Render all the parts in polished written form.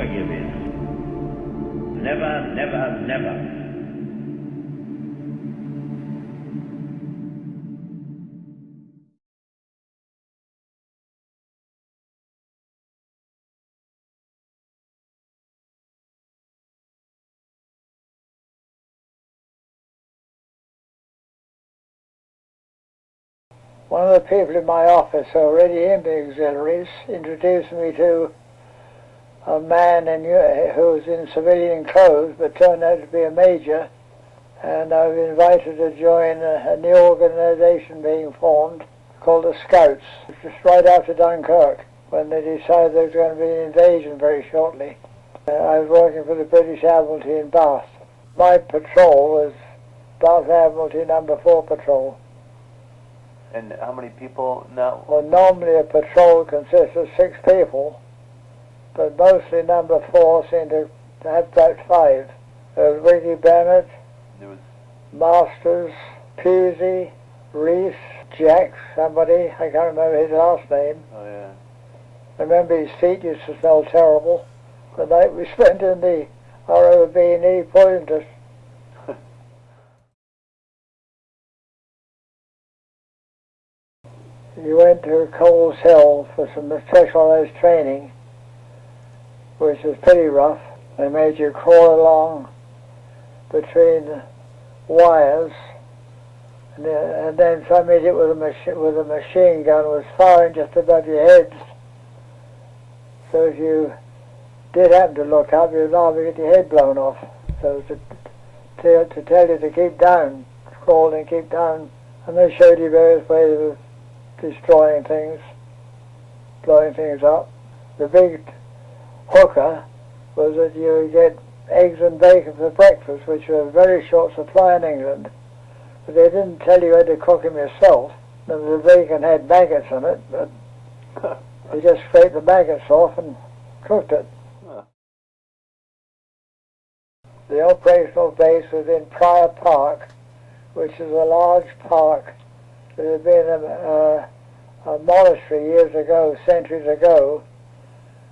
never give in. Never, never, never. One of the people in my office already in the auxiliaries introduced me to a man who was in civilian clothes but turned out to be a major, and I was invited to join a new organisation being formed called the Scouts, just right after Dunkirk, when they decided there was going to be an invasion very shortly. I was working for the British Admiralty in Bath. My patrol was Bath Admiralty number 4 patrol. And how many people now? Well, normally a patrol consists of 6 people, but mostly number 4 seemed to have about 5. There was Wiggy Bennett, Masters, Pusey, Reese, Jack, somebody, I can't remember his last name. Oh, yeah. I remember his feet used to smell terrible. The night we spent in the ROB, and he poisoned us. You went to Coleshill for some specialized training, which was pretty rough. They made you crawl along between wires, and then somebody hit with a machine gun was firing just above your heads. So if you did happen to look up, you'd liable to get your head blown off. So to tell you to keep down, crawl and keep down, and they showed you various ways of destroying things, blowing things up. The big hooker was that you would get eggs and bacon for breakfast, which were a very short supply in England. But they didn't tell you how to cook them yourself. And the bacon had maggots in it, but you just scraped the maggots off and cooked it. The operational base was in Prior Park, which is a large park. There had been a monastery years ago, centuries ago.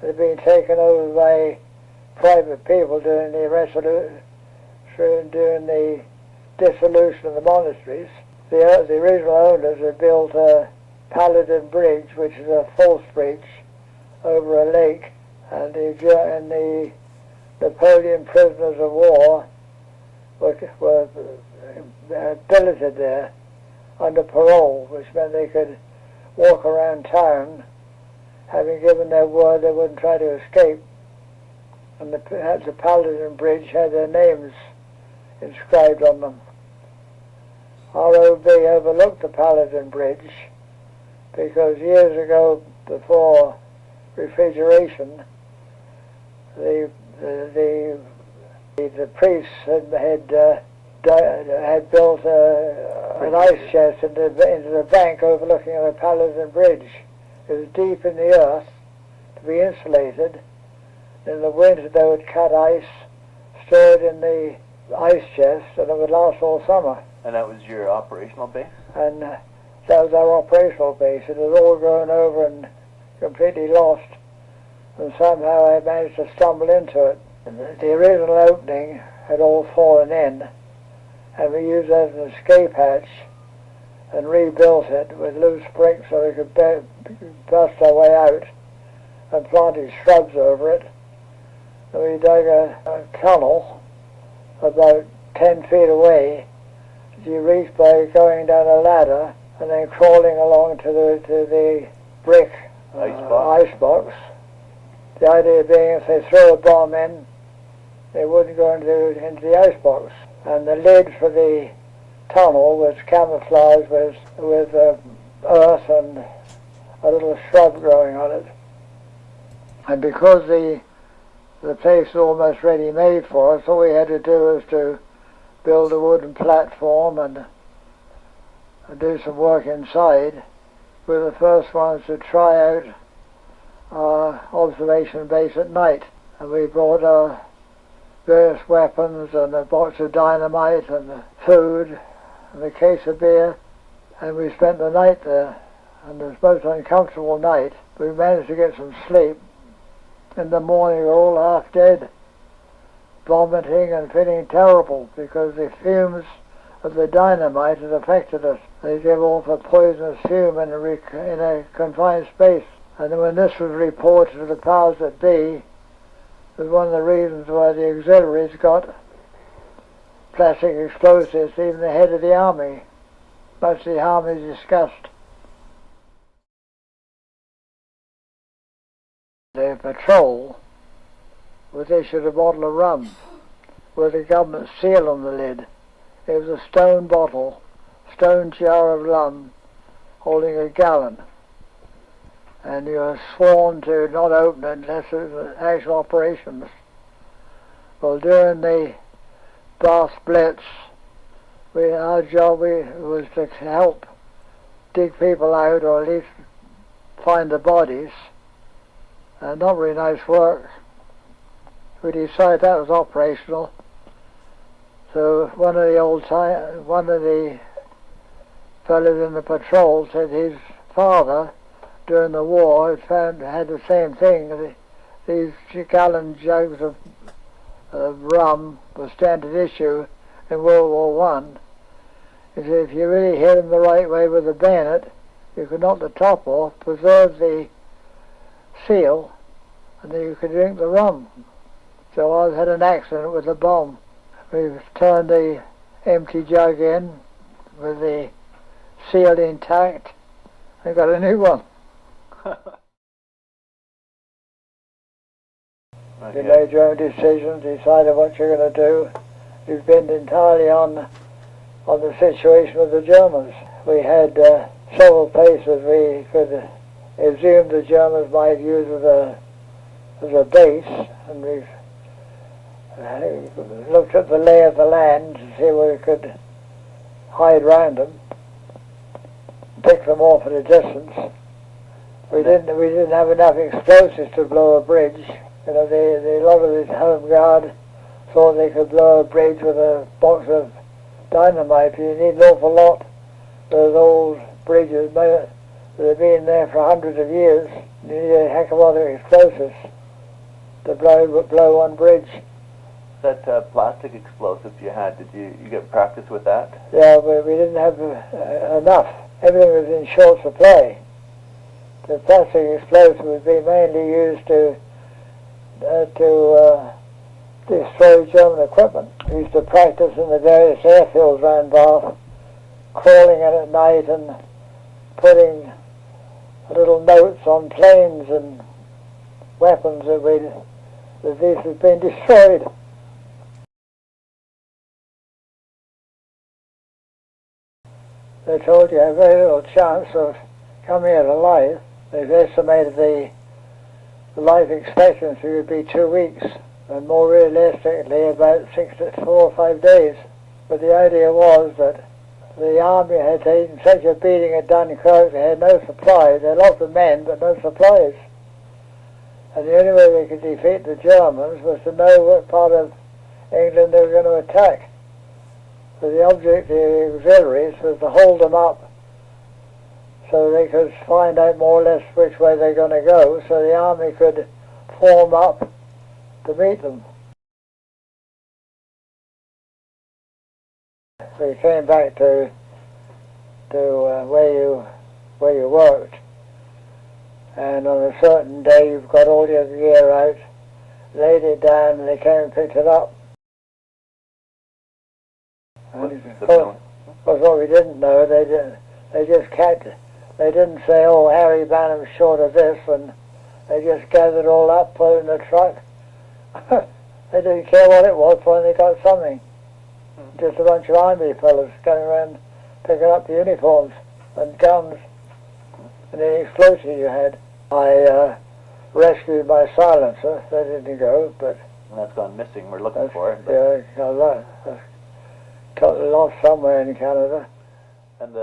It had been taken over by private people during the dissolution of the monasteries. The original owners had built a Paladin Bridge, which is a false bridge over a lake, and the Napoleon prisoners of war were billeted there under parole, which meant they could walk around town having given their word they wouldn't try to escape. And the Paladin Bridge had their names inscribed on them. ROB overlooked the Paladin Bridge because years ago, before refrigeration, the priests had built an ice chest into the bank overlooking the Paladin Bridge. It was deep in the earth to be insulated. In the winter they would cut ice, store it in the ice chest, and it would last all summer. And that was your operational base? And that was our operational base. It had all grown over and completely lost. And somehow I managed to stumble into it. And the original opening had all fallen in, and we used that as an escape hatch and rebuilt it with loose bricks so we could bust our way out, and planted shrubs over it. And we dug a tunnel about 10 feet away that you reached by going down a ladder and then crawling along to the brick ice box. The idea being if they throw a bomb in, they wouldn't go into the icebox. And the lid for the tunnel was camouflaged with earth and a little shrub growing on it. And because the place was almost ready made for us, all we had to do was to build a wooden platform and do some work inside. We were the first ones to try out our observation base at night, and we brought our various weapons and a box of dynamite and the food and a case of beer, and we spent the night there. And it was the most uncomfortable night. We managed to get some sleep, In the morning we were all half dead, vomiting and feeling terrible because the fumes of the dynamite had affected us. They gave off a poisonous fume in a confined space. And when this was reported to the powers that be, it was one of the reasons why the auxiliaries got plastic explosives, even the head of the army. Much of the army discussed. The patrol was issued a bottle of rum with a government seal on the lid. It was a stone bottle, stone jar of rum holding a gallon. And you were sworn to not open it unless it was actual operations. Well, during the Bath Blitz, our job was to help dig people out, or at least find the bodies. Not very nice work. We decided that was operational. So one of the fellows in the patrol said his father, during the war, had the same thing. These gallon jugs of rum was standard issue in World War One. He said if you really hit him the right way with a bayonet, you could knock the top off, preserve the seal, and then you could drink the rum. So I had an accident with a bomb. We've turned the empty jug in with the seal intact and got a new one. You made your own decisions, decided what you're going to do. You depend entirely on the situation of the Germans. We had several places we could assume the Germans might use as a base, and we've looked at the lay of the land to see where we could hide round them, pick them off at a distance. We didn't have enough explosives to blow a bridge. You know, a lot of the Home Guard thought they could blow a bridge with a box of dynamite. You need an awful lot. Those old bridges that have been there for hundreds of years. You need a heck of a lot of explosives to blow one bridge. That plastic explosive you had, did you get practice with that? Yeah, we didn't have enough. Everything was in short supply. The plastic explosive would be mainly used to destroy German equipment. We used to practice in the various airfields around Bath, crawling in at night and putting little notes on planes and weapons that these had been destroyed. They told you have very little chance of coming out alive. They've estimated the life expectancy would be 2 weeks, and more realistically about 4 or 5 days. But the idea was that the army had taken such a beating at Dunkirk, they had no supplies. They had lots of men, but no supplies. And the only way they could defeat the Germans was to know what part of England they were going to attack. So the object of the auxiliaries was to hold them up so they could find out more or less which way they're going to go, so the army could form up to meet them. We came back to where you worked, and on a certain day you've got all your gear out, laid it down, and they came and picked it up. Of course, what we didn't know, they just kept. They didn't say, "Oh, Harry Banham's short of this," and they just gathered it all up, put it in the truck. They didn't care what it was, when they got something. Just a bunch of army fellows going around picking up the uniforms and guns and the explosives you had. I rescued my silencer. That didn't go, but And that's gone missing. We're looking for it. Yeah, I lost somewhere in Canada. And